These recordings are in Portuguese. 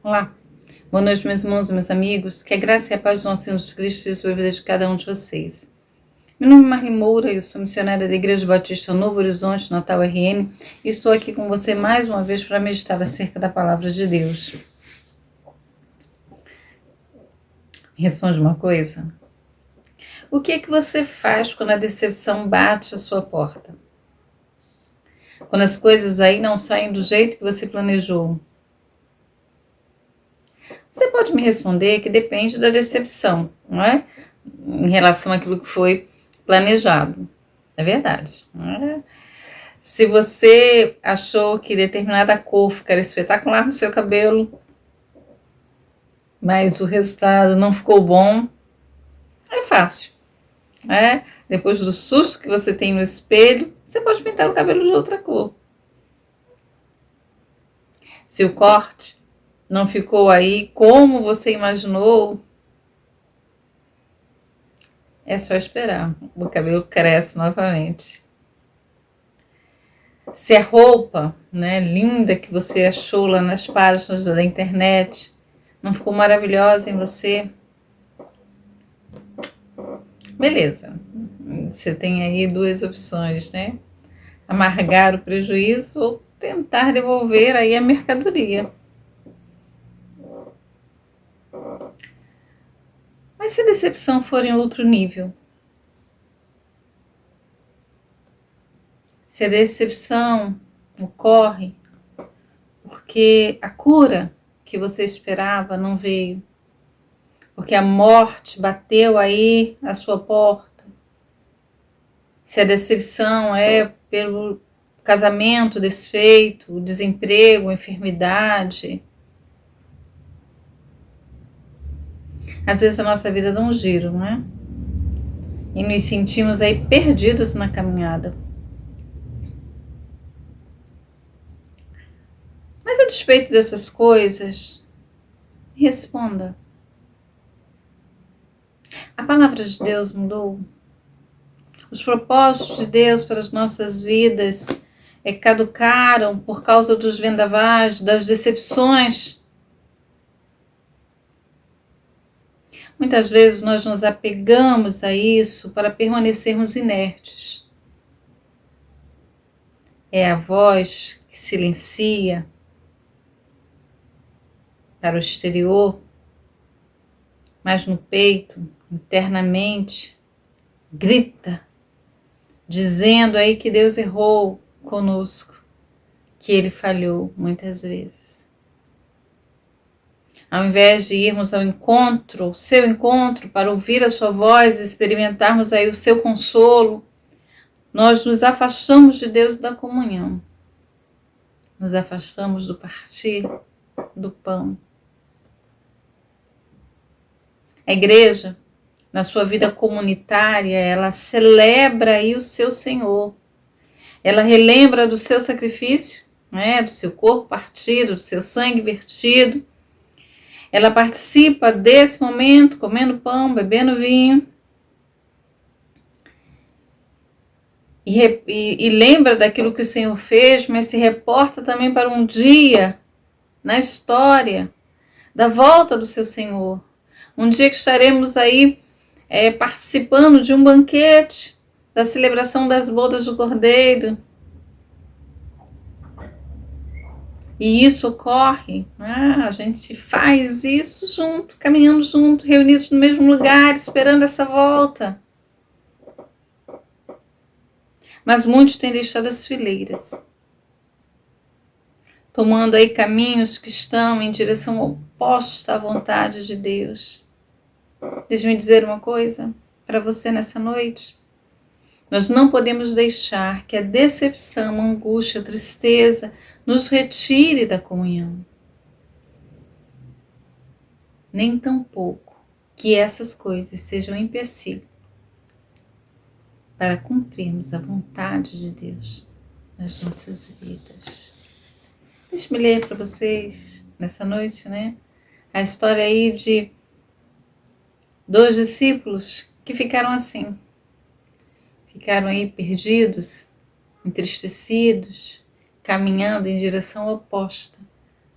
Olá, boa noite, meus irmãos e meus amigos. Que a graça e a paz do nosso Senhor Jesus Cristo esteja sobre a vida de cada um de vocês. Meu nome é Marli Moura, eu sou missionária da Igreja Batista Novo Horizonte, Natal RN, e estou aqui com você mais uma vez para meditar acerca da Palavra de Deus. Responde uma coisa. O que é que você faz quando a decepção bate à sua porta? Quando as coisas aí não saem do jeito que você planejou? Você pode me responder que depende da decepção, não é? Em relação àquilo que foi planejado. É verdade. Se você achou que determinada cor ficaria espetacular no seu cabelo, mas o resultado não ficou bom, é fácil. Depois do susto que você tem no espelho, você pode pintar o cabelo de outra cor. Se o corte não ficou aí como você imaginou, é só esperar. O cabelo cresce novamente. Se a roupa, linda que você achou lá nas páginas da internet não ficou maravilhosa em você, beleza. Você tem aí duas opções, amargar o prejuízo ou tentar devolver aí a mercadoria. Mas se a decepção for em outro nível? Se a decepção ocorre porque a cura que você esperava não veio, porque a morte bateu aí à sua porta, se a decepção é pelo casamento desfeito, o desemprego, a enfermidade, às vezes a nossa vida dá um giro, não é? E nos sentimos aí perdidos na caminhada. Mas a despeito dessas coisas, responda. A palavra de Deus mudou? Os propósitos de Deus para as nossas vidas caducaram por causa dos vendavais, das decepções? Muitas vezes nós nos apegamos a isso para permanecermos inertes. É a voz que silencia para o exterior, mas no peito, internamente, grita, dizendo aí que Deus errou conosco, que Ele falhou muitas vezes. Ao invés de irmos ao seu encontro, para ouvir a sua voz e experimentarmos aí o seu consolo, nós nos afastamos de Deus da comunhão. Nos afastamos do partir do pão. A igreja, na sua vida comunitária, ela celebra aí o seu Senhor. Ela relembra do seu sacrifício, do seu corpo partido, do seu sangue vertido. Ela participa desse momento, comendo pão, bebendo vinho. E lembra daquilo que o Senhor fez, mas se reporta também para um dia na história da volta do seu Senhor. Um dia que estaremos aí participando de um banquete, da celebração das bodas do Cordeiro. E isso ocorre, a gente faz isso junto, caminhando junto, reunidos no mesmo lugar, esperando essa volta. Mas muitos têm deixado as fileiras, tomando aí caminhos que estão em direção oposta à vontade de Deus. Deixa-me dizer uma coisa para você nessa noite. Nós não podemos deixar que a decepção, a angústia, a tristeza nos retire da comunhão. Nem tampouco que essas coisas sejam empecilho para cumprirmos a vontade de Deus nas nossas vidas. Deixa-me ler para vocês nessa noite, a história aí de 2 discípulos que ficaram assim. Ficaram aí perdidos, entristecidos, caminhando em direção oposta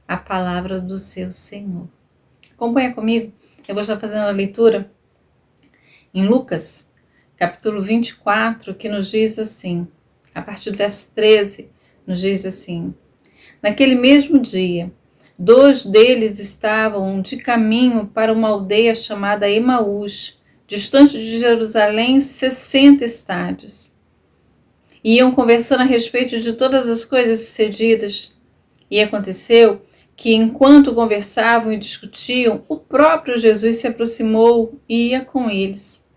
a palavra do seu Senhor. Acompanha comigo, eu vou estar fazendo a leitura em Lucas, capítulo 24, que nos diz assim, a partir do verso 13, nos diz assim: naquele mesmo dia, 2 deles estavam de caminho para uma aldeia chamada Emaús, distante de Jerusalém 60 estádios. Iam conversando a respeito de todas as coisas sucedidas. E aconteceu que, enquanto conversavam e discutiam, o próprio Jesus se aproximou e ia com eles.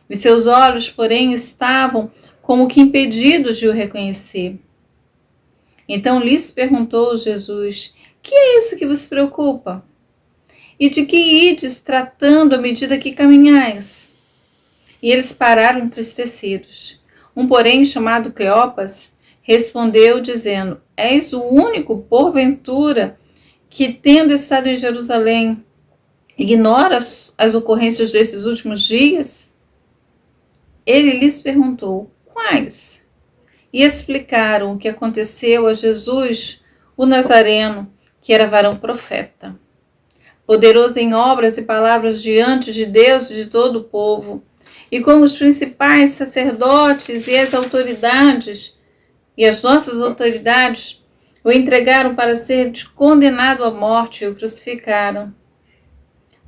Os seus olhos, porém, estavam como que impedidos de o reconhecer. Então lhes perguntou Jesus: que é isso que vos preocupa? E de que ides tratando à medida que caminhais? E eles pararam entristecidos. Um, porém, chamado Cleopas, respondeu dizendo: és o único, porventura, que, tendo estado em Jerusalém, ignora as ocorrências desses últimos dias? Ele lhes perguntou: quais? E explicaram o que aconteceu a Jesus, o Nazareno, que era varão profeta, poderoso em obras e palavras diante de Deus e de todo o povo, e como os principais sacerdotes e as autoridades, e as nossas autoridades, o entregaram para ser condenado à morte e o crucificaram.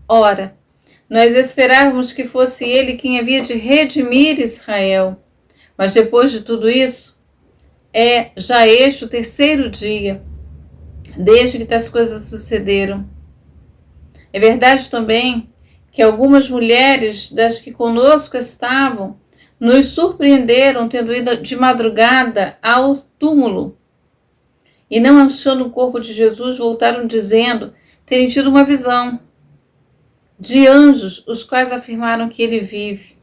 Ora, nós esperávamos que fosse ele quem havia de redimir Israel, mas depois de tudo isso, é já este o 3º dia, desde que tais coisas sucederam. É verdade também que algumas mulheres das que conosco estavam nos surpreenderam tendo ido de madrugada ao túmulo e, não achando o corpo de Jesus, voltaram dizendo terem tido uma visão de anjos, os quais afirmaram que ele vive.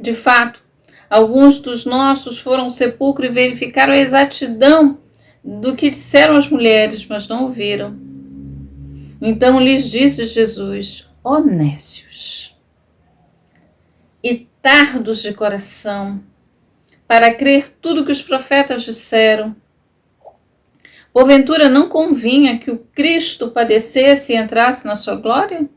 De fato, alguns dos nossos foram ao sepulcro e verificaram a exatidão do que disseram as mulheres, mas não o viram. Então lhes disse Jesus: ó nécios e tardos de coração, para crer tudo que os profetas disseram. Porventura não convinha que o Cristo padecesse e entrasse na sua glória?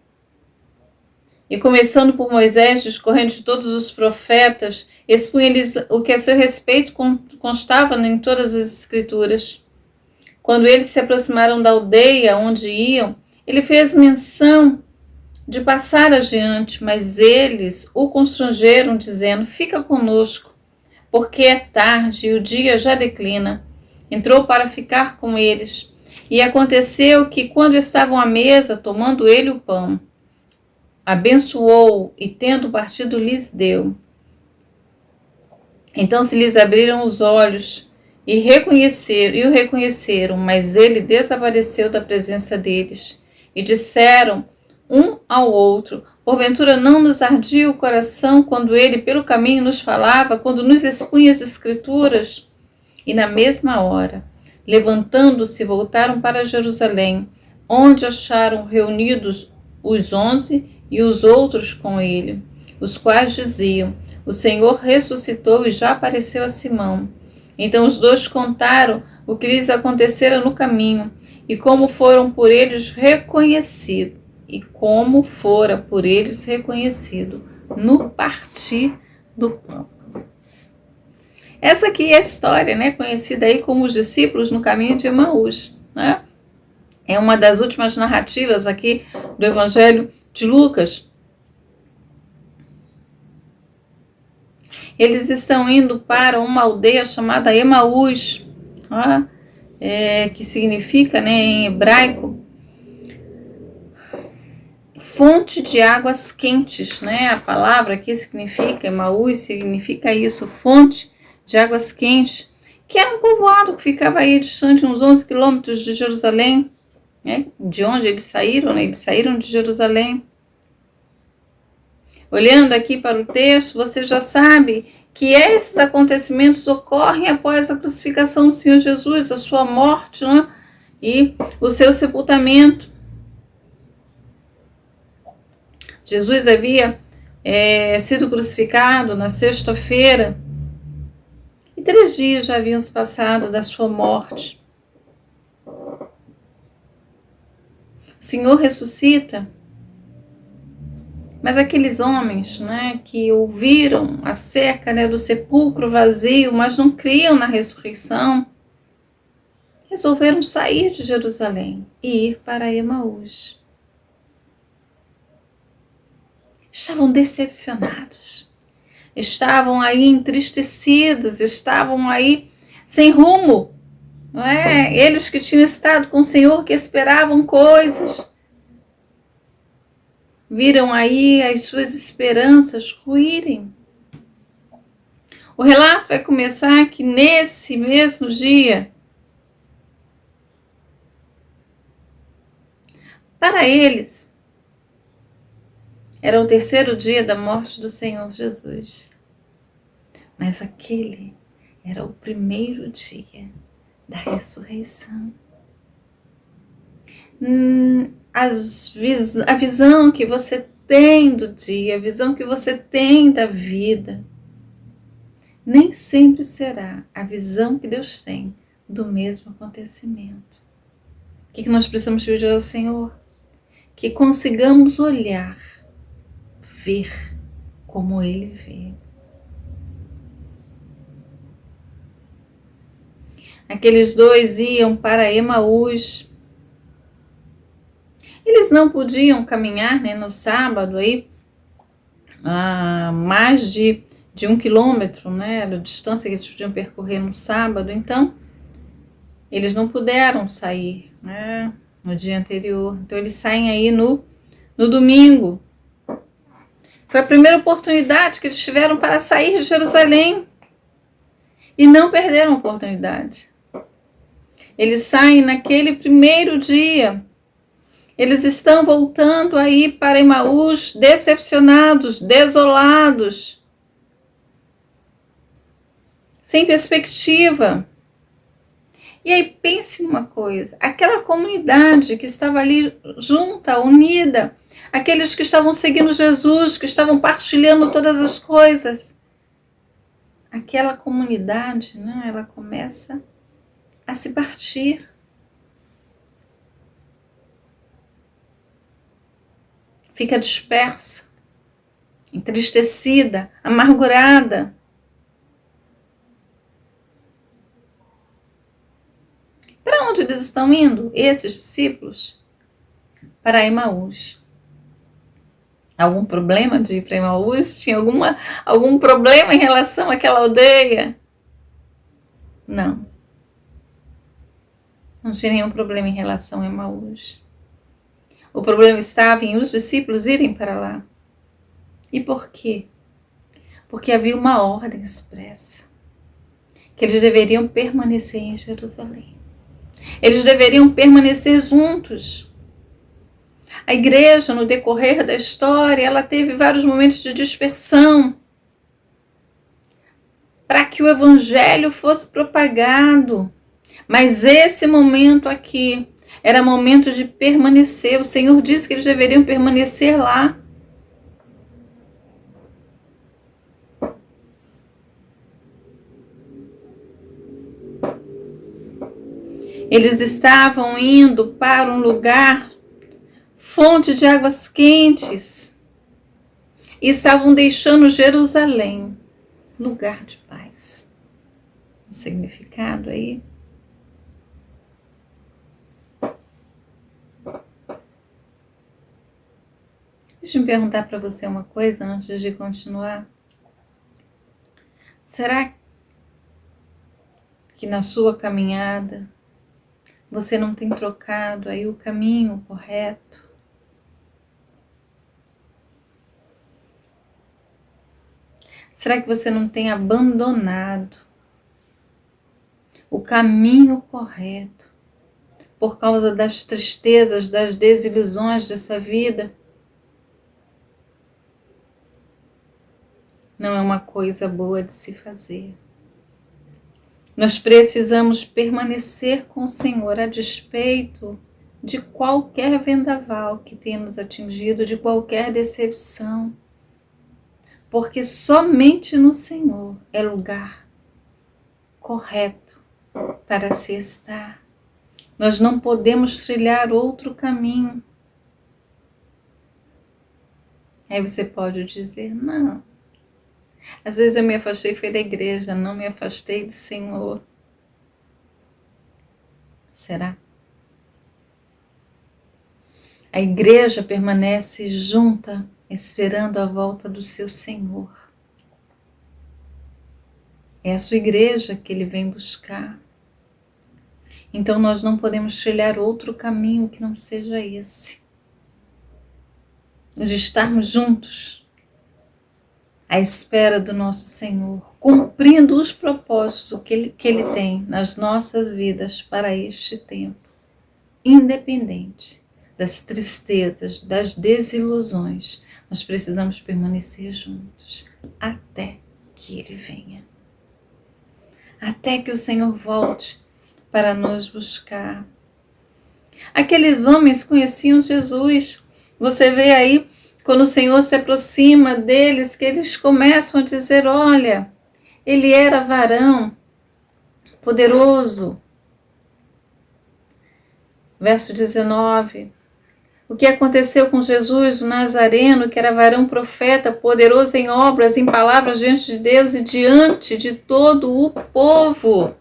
E começando por Moisés, discorrendo de todos os profetas, expunha-lhes o que a seu respeito constava em todas as Escrituras. Quando eles se aproximaram da aldeia onde iam, ele fez menção de passar adiante, mas eles o constrangeram, dizendo: fica conosco, porque é tarde e o dia já declina. Entrou para ficar com eles. E aconteceu que, quando estavam à mesa, tomando ele o pão, abençoou e, tendo partido, lhes deu. Então se lhes abriram os olhos e o reconheceram, mas ele desapareceu da presença deles. E disseram um ao outro: porventura não nos ardia o coração quando ele pelo caminho nos falava, quando nos expunha as Escrituras? E na mesma hora, levantando-se, voltaram para Jerusalém, onde acharam reunidos os 11 e os outros com ele, os quais diziam: o Senhor ressuscitou e já apareceu a Simão. Então os 2 contaram o que lhes acontecera no caminho e como foram por eles reconhecidos, no partir do pão. Essa aqui é a história, né, conhecida aí como os discípulos no caminho de Emaús, né? É uma das últimas narrativas aqui do Evangelho de Lucas. Eles estão indo para uma aldeia chamada Emaús, que significa, né, em hebraico, fonte de águas quentes, né? A palavra aqui significa, Emaús significa isso, fonte de águas quentes, que era um povoado que ficava aí distante uns 11 quilômetros de Jerusalém, né? De onde eles saíram, né? Eles saíram de Jerusalém. Olhando aqui para o texto, você já sabe que esses acontecimentos ocorrem após a crucificação do Senhor Jesus, a sua morte, né? E o seu sepultamento. Jesus havia sido crucificado na sexta-feira e 3 dias já haviam se passado da sua morte. O Senhor ressuscita. Mas aqueles homens, né, que ouviram acerca, né, do sepulcro vazio, mas não criam na ressurreição, resolveram sair de Jerusalém e ir para Emaús. Estavam decepcionados, estavam aí entristecidos, estavam aí sem rumo. Não é? Eles que tinham estado com o Senhor, que esperavam coisas, viram aí as suas esperanças ruírem. O relato vai começar que nesse mesmo dia, para eles, era o terceiro dia da morte do Senhor Jesus. Mas aquele era o primeiro dia da ressurreição. A visão que você tem do dia, a visão que você tem da vida, nem sempre será a visão que Deus tem do mesmo acontecimento. O que nós precisamos pedir ao Senhor? Que consigamos olhar, ver como Ele vê. Aqueles dois iam para Emaús. Eles não podiam caminhar, né, no sábado aí, mais de 1 quilômetro, né, a distância que eles podiam percorrer no sábado. Então, eles não puderam sair, né, no dia anterior. Então, eles saem aí no domingo. Foi a primeira oportunidade que eles tiveram para sair de Jerusalém e não perderam a oportunidade. Eles saem naquele primeiro dia. Eles estão voltando aí para Emaús decepcionados, desolados, sem perspectiva. E aí pense numa coisa, aquela comunidade que estava ali junta, unida, aqueles que estavam seguindo Jesus, que estavam partilhando todas as coisas, aquela comunidade, né, ela começa a se partir. Fica dispersa, entristecida, amargurada. Para onde eles estão indo, esses discípulos? Para Emaús. Algum problema de ir para Emaús? Tinha algum problema em relação àquela aldeia? Não. Não tinha nenhum problema em relação a Emaús. O problema estava em os discípulos irem para lá. E por quê? Porque havia uma ordem expressa, que eles deveriam permanecer em Jerusalém. Eles deveriam permanecer juntos. A igreja, no decorrer da história, ela teve vários momentos de dispersão para que o evangelho fosse propagado. Mas esse momento aqui era momento de permanecer. O Senhor disse que eles deveriam permanecer lá. Eles estavam indo para um lugar, fonte de águas quentes, e estavam deixando Jerusalém, lugar de paz. O significado aí. Deixa eu perguntar para você uma coisa antes de continuar. Será que na sua caminhada você não tem trocado aí o caminho correto? Será que você não tem abandonado o caminho correto por causa das tristezas, das desilusões dessa vida? Não é uma coisa boa de se fazer. Nós precisamos permanecer com o Senhor a despeito de qualquer vendaval que tenha nos atingido, de qualquer decepção. Porque somente no Senhor é lugar correto para se estar. Nós não podemos trilhar outro caminho. Aí você pode dizer, não. Às vezes eu me afastei foi da igreja, não me afastei do Senhor. Será? A igreja permanece junta, esperando a volta do seu Senhor. É a sua igreja que Ele vem buscar. Então nós não podemos trilhar outro caminho que não seja esse. De estarmos juntos, à espera do nosso Senhor, cumprindo os propósitos que Ele tem nas nossas vidas para este tempo, independente das tristezas, das desilusões, nós precisamos permanecer juntos até que Ele venha. Até que o Senhor volte para nos buscar. Aqueles homens conheciam Jesus. Você vê aí, quando o Senhor se aproxima deles, que eles começam a dizer, olha, ele era varão, poderoso. Verso 19. O que aconteceu com Jesus, o Nazareno, que era varão profeta, poderoso em obras, em palavras diante de Deus e diante de todo o povo.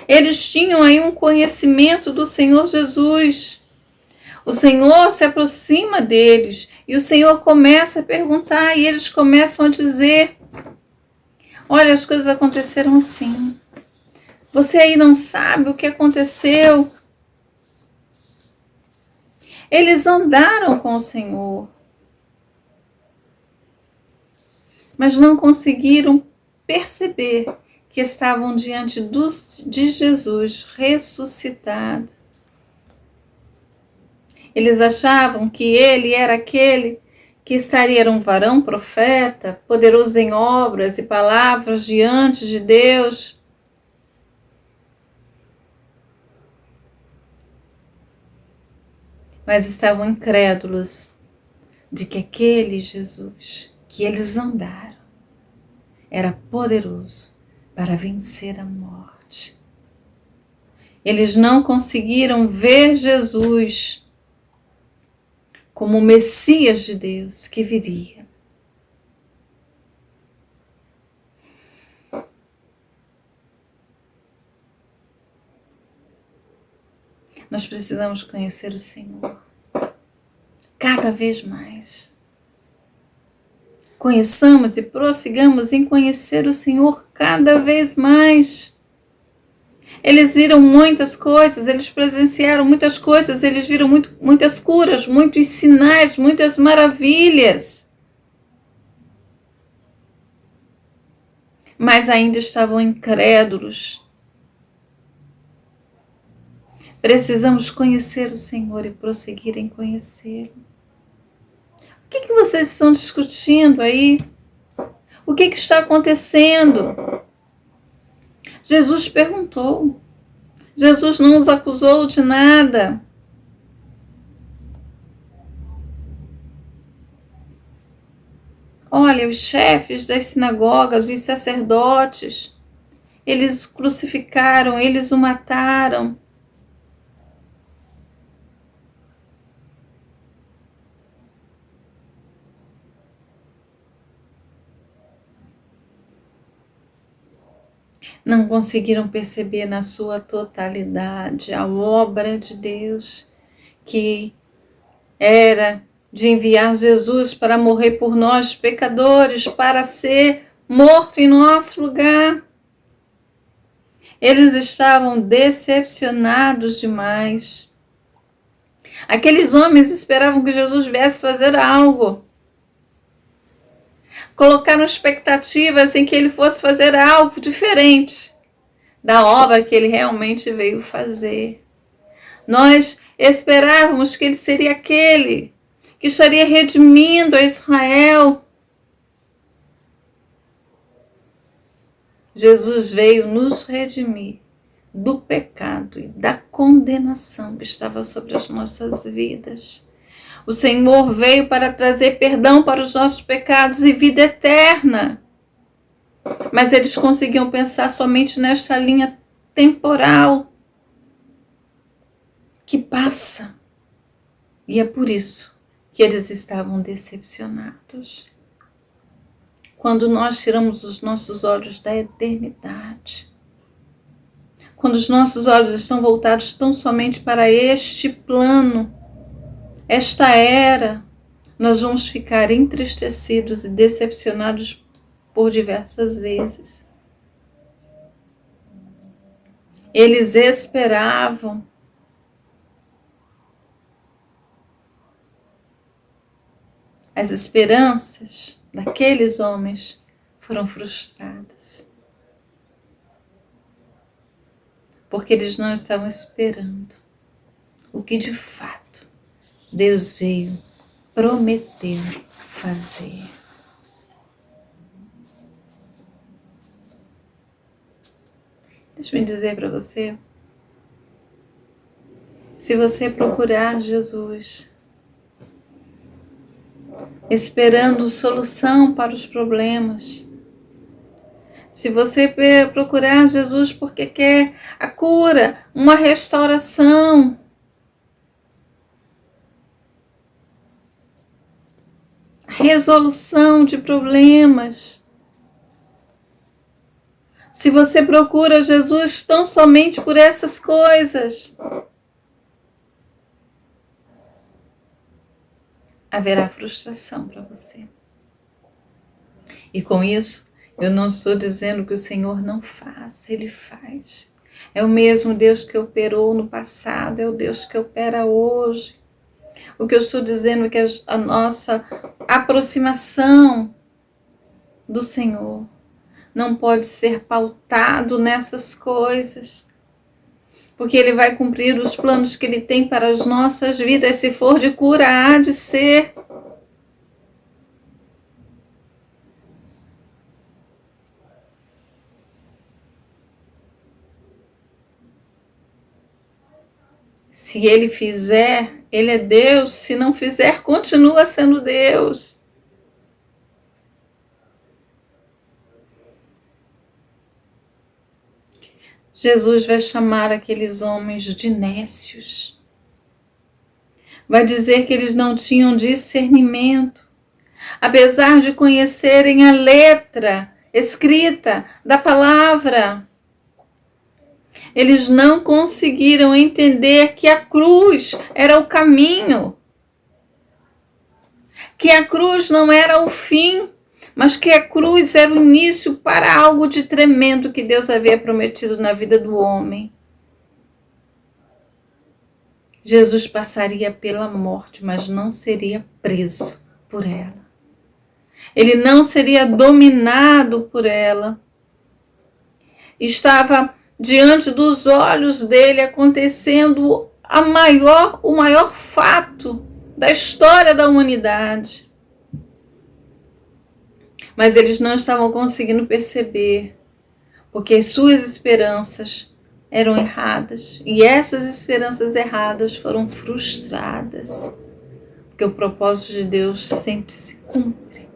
Eles tinham aí um conhecimento do Senhor Jesus. O Senhor se aproxima deles e o Senhor começa a perguntar e eles começam a dizer, olha, as coisas aconteceram assim. Você aí não sabe o que aconteceu. Eles andaram com o Senhor, mas não conseguiram perceber que estavam diante de Jesus ressuscitado. Eles achavam que ele era aquele que estaria, era um varão profeta, poderoso em obras e palavras diante de Deus. Mas estavam incrédulos de que aquele Jesus que eles andaram era poderoso para vencer a morte. Eles não conseguiram ver Jesus como o Messias de Deus que viria. Nós precisamos conhecer o Senhor cada vez mais. Conheçamos e prossigamos em conhecer o Senhor cada vez mais. Eles viram muitas coisas, eles presenciaram muitas coisas, eles viram muitas curas, muitos sinais, muitas maravilhas. Mas ainda estavam incrédulos. Precisamos conhecer o Senhor e prosseguir em conhecê-lo. O que vocês estão discutindo aí? O que está acontecendo? Jesus perguntou. Jesus não os acusou de nada. Olha, os chefes das sinagogas, os sacerdotes, eles o crucificaram, eles o mataram. Não conseguiram perceber na sua totalidade a obra de Deus, que era de enviar Jesus para morrer por nós, pecadores, para ser morto em nosso lugar. Eles estavam decepcionados demais. Aqueles homens esperavam que Jesus viesse fazer algo. Colocaram expectativas em que ele fosse fazer algo diferente da obra que ele realmente veio fazer. Nós esperávamos que ele seria aquele que estaria redimindo a Israel. Jesus veio nos redimir do pecado e da condenação que estava sobre as nossas vidas. O Senhor veio para trazer perdão para os nossos pecados e vida eterna. Mas eles conseguiam pensar somente nesta linha temporal. que passa. E é por isso que eles estavam decepcionados. Quando nós tiramos os nossos olhos da eternidade, quando os nossos olhos estão voltados tão somente para este plano, esta era, nós vamos ficar entristecidos e decepcionados por diversas vezes. Eles esperavam. As esperanças daqueles homens foram frustradas. Porque eles não estavam esperando o que de fato Deus veio prometer fazer. Deixa eu dizer para você, se você procurar Jesus, esperando solução para os problemas, se você procurar Jesus porque quer a cura, uma restauração, a resolução de problemas, se você procura Jesus tão somente por essas coisas, haverá frustração para você. E com isso, eu não estou dizendo que o Senhor não faz, Ele faz. É o mesmo Deus que operou no passado, é o Deus que opera hoje. O que eu estou dizendo é que a nossa aproximação do Senhor não pode ser pautado nessas coisas, porque Ele vai cumprir os planos que Ele tem para as nossas vidas. Se for de cura, há de ser. Se Ele fizer, Ele é Deus. Se não fizer, continua sendo Deus. Jesus vai chamar aqueles homens de nécios. Vai dizer que eles não tinham discernimento. Apesar de conhecerem a letra escrita da palavra, eles não conseguiram entender que a cruz era o caminho, que a cruz não era o fim, mas que a cruz era o início para algo de tremendo que Deus havia prometido na vida do homem. Jesus passaria pela morte, mas não seria preso por ela. Ele não seria dominado por ela. Estava diante dos olhos dele acontecendo o maior fato da história da humanidade. Mas eles não estavam conseguindo perceber, porque as suas esperanças eram erradas. E essas esperanças erradas foram frustradas, porque o propósito de Deus sempre se cumpre.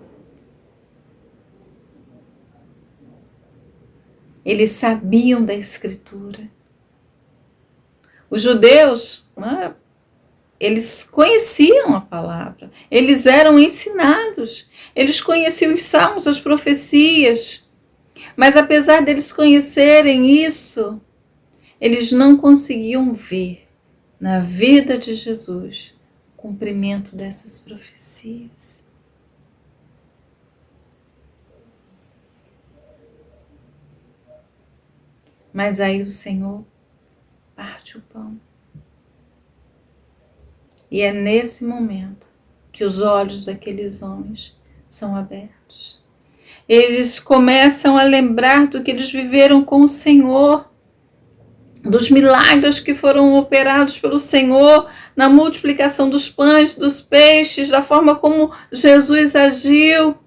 Eles sabiam da Escritura. Os judeus, eles conheciam a palavra, eles eram ensinados, eles conheciam os salmos, as profecias, mas apesar deles conhecerem isso, eles não conseguiam ver na vida de Jesus o cumprimento dessas profecias. Mas aí o Senhor parte o pão. E é nesse momento que os olhos daqueles homens são abertos. Eles começam a lembrar do que eles viveram com o Senhor, dos milagres que foram operados pelo Senhor, na multiplicação dos pães, dos peixes, da forma como Jesus agiu.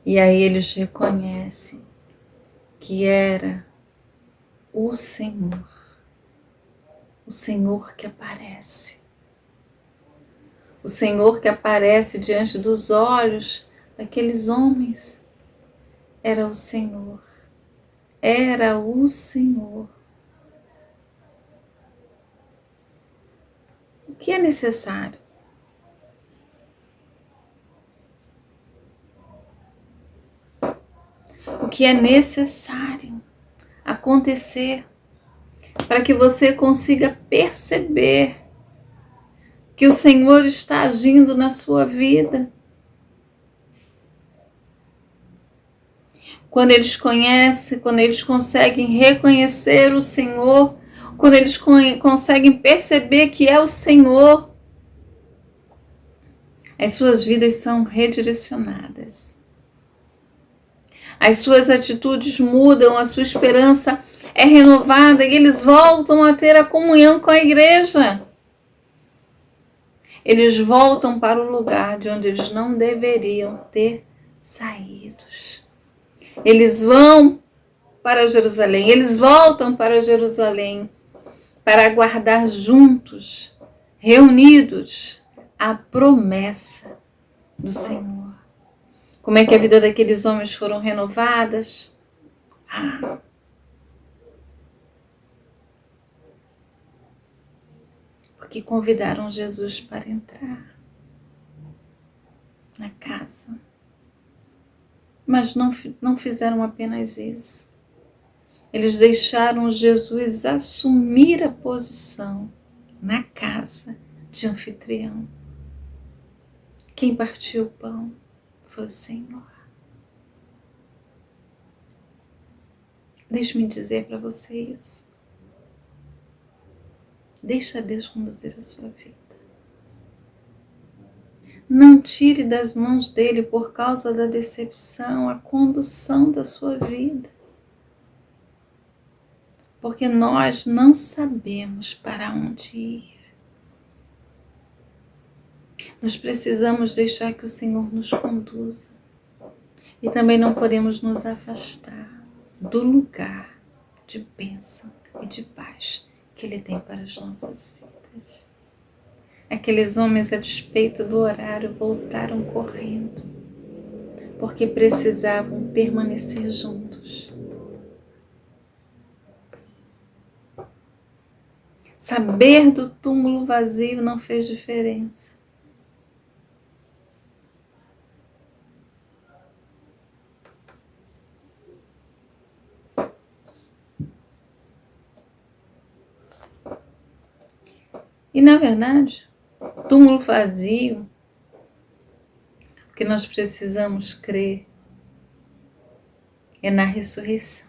E aí eles reconhecem que era o Senhor. o Senhor que aparece. O Senhor que aparece diante dos olhos daqueles homens era o Senhor. Era o Senhor. O que é necessário? O que é necessário acontecer para que você consiga perceber que o Senhor está agindo na sua vida? Quando eles conhecem, quando eles conseguem reconhecer o Senhor, quando eles conseguem perceber que é o Senhor, as suas vidas são redirecionadas. As suas atitudes mudam, a sua esperança é renovada e eles voltam a ter a comunhão com a igreja. Eles voltam para o lugar de onde eles não deveriam ter saído. Eles vão para Jerusalém, eles voltam para Jerusalém para aguardar juntos, reunidos, a promessa do Senhor. Como é que a vida daqueles homens foram renovadas? Porque convidaram Jesus para entrar na casa. Mas não fizeram apenas isso. Eles deixaram Jesus assumir a posição na casa de anfitrião. Quem partiu o pão foi o Senhor. Deixe-me dizer para você isso. Deixa Deus conduzir a sua vida. Não tire das mãos dele por causa da decepção a condução da sua vida. Porque nós não sabemos para onde ir. Nós precisamos deixar que o Senhor nos conduza. E também não podemos nos afastar do lugar de bênção e de paz que Ele tem para as nossas vidas. Aqueles homens, a despeito do horário, voltaram correndo, porque precisavam permanecer juntos. Saber do túmulo vazio não fez diferença. E, na verdade, túmulo vazio, o que nós precisamos crer é na ressurreição.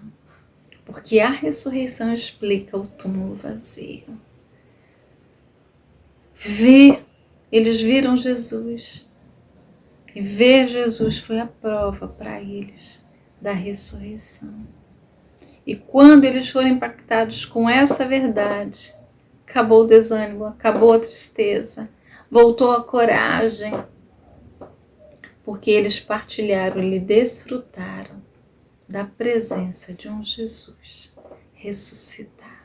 Porque a ressurreição explica o túmulo vazio. Eles viram Jesus. E ver Jesus foi a prova para eles da ressurreição. E quando eles foram impactados com essa verdade, acabou o desânimo, acabou a tristeza, voltou a coragem, porque eles partilharam e desfrutaram da presença de um Jesus ressuscitado.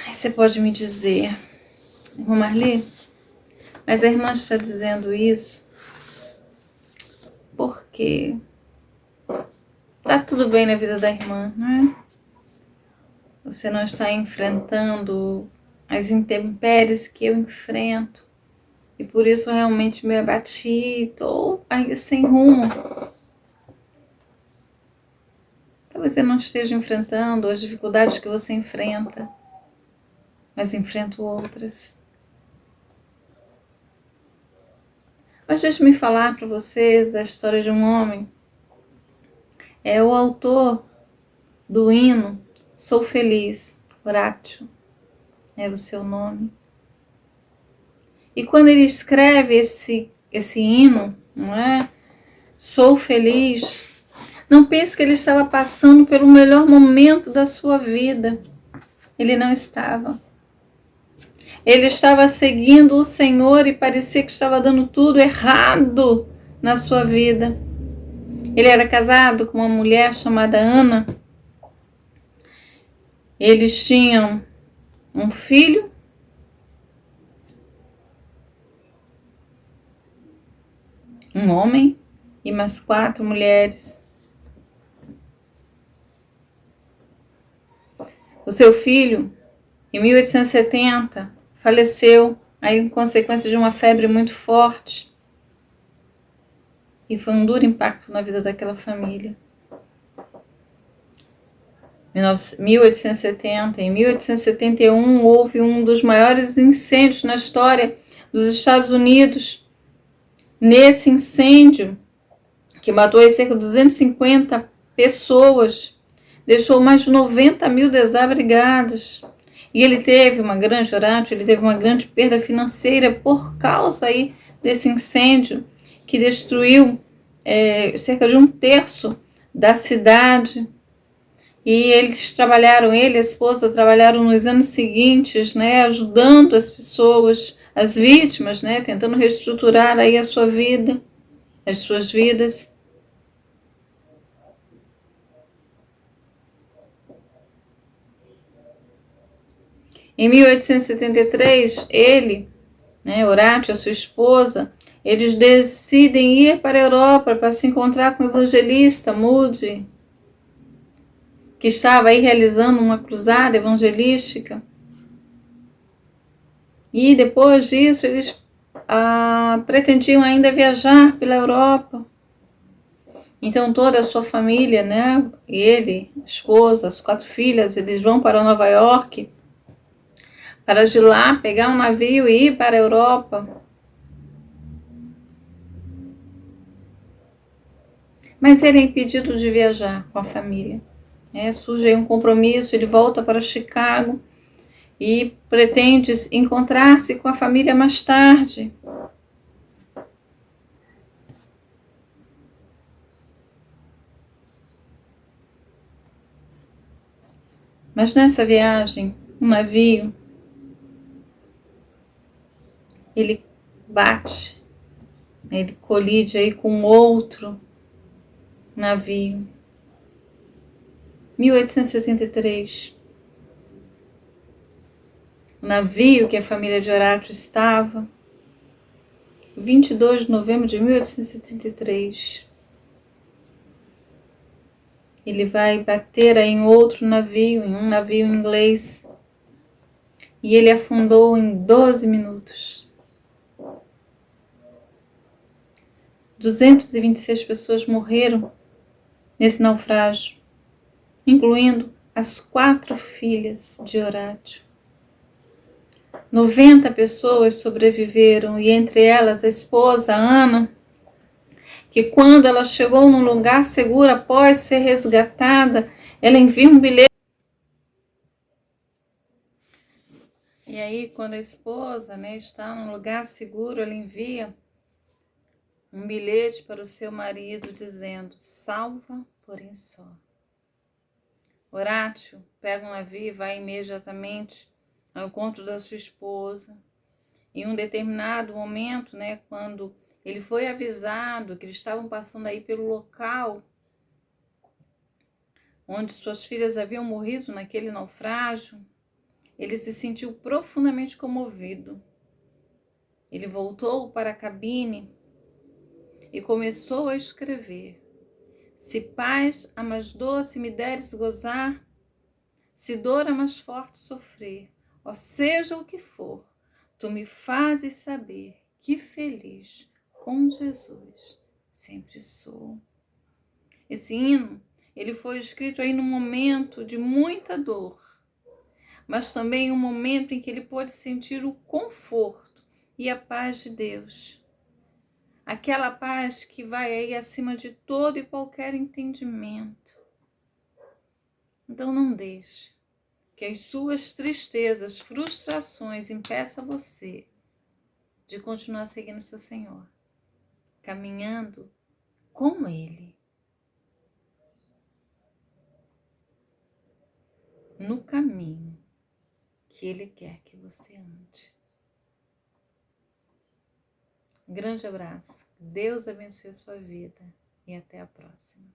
Aí você pode me dizer, irmã Marli, mas a irmã está dizendo isso porque está tudo bem na vida da irmã, não é? Você não está enfrentando as intempéries que eu enfrento. E por isso realmente me abati, estou aí sem rumo. Talvez você não esteja enfrentando as dificuldades que você enfrenta, mas enfrento outras. Mas deixe-me falar para vocês a história de um homem. É o autor do hino Sou Feliz, Horácio, era o seu nome. E quando ele escreve esse hino, não é? Sou feliz, não pense que ele estava passando pelo melhor momento da sua vida. Ele não estava. Ele estava seguindo o Senhor e parecia que estava dando tudo errado na sua vida. Ele era casado com uma mulher chamada Ana. Eles tinham um filho, um homem e mais 4 mulheres. O seu filho, em 1870, faleceu aí em consequência de uma febre muito forte. E foi um duro impacto na vida daquela família. Em 1870, em 1871, houve um dos maiores incêndios na história dos Estados Unidos. Nesse incêndio, que matou cerca de 250 pessoas, deixou mais de 90 mil desabrigados. E ele teve uma grande, Horácio, ele teve uma grande perda financeira por causa aí desse incêndio que destruiu cerca de 1/3 da cidade. E eles trabalharam, ele e a esposa trabalharam nos anos seguintes, né, ajudando as pessoas, as vítimas, né, tentando reestruturar aí a sua vida, as suas vidas. Em 1873, ele, né, Horácio, a sua esposa, eles decidem ir para a Europa para se encontrar com o evangelista Moody, que estava aí realizando uma cruzada evangelística. E depois disso, eles pretendiam ainda viajar pela Europa. Então toda a sua família, né, ele, a esposa, as 4 filhas, eles vão para Nova York para de lá pegar um navio e ir para a Europa. Mas ele é impedido de viajar com a família. Surge aí um compromisso, ele volta para Chicago e pretende encontrar-se com a família mais tarde. Mas nessa viagem, um navio, ele bate, ele colide aí com outro navio. 1873. O navio que a família de Horácio estava, 22 de novembro de 1873. Ele vai bater aí em outro navio, em um navio inglês, e ele afundou em 12 minutos. 226 pessoas morreram nesse naufrágio, incluindo as 4 filhas de Horácio. 90 pessoas sobreviveram, e entre elas a esposa, Ana, que quando ela chegou num lugar seguro após ser resgatada, ela envia um bilhete. E aí, quando a esposa, né, está num lugar seguro, ela envia um bilhete para o seu marido dizendo: salva, porém só. Horácio pega um navio e vai imediatamente ao encontro da sua esposa. Em um determinado momento, né, quando ele foi avisado que eles estavam passando aí pelo local onde suas filhas haviam morrido naquele naufrágio, ele se sentiu profundamente comovido. Ele voltou para a cabine e começou a escrever: se paz a mais doce me deres gozar, se dor a mais forte sofrer, ó seja o que for, tu me fazes saber que feliz com Jesus sempre sou. Esse hino, ele foi escrito aí num momento de muita dor, mas também um momento em que ele pôde sentir o conforto e a paz de Deus. Aquela paz que vai aí acima de todo e qualquer entendimento. Então não deixe que as suas tristezas, frustrações impeçam você de continuar seguindo seu Senhor, caminhando com Ele, no caminho que Ele quer que você ande. Um grande abraço, Deus abençoe a sua vida e até a próxima.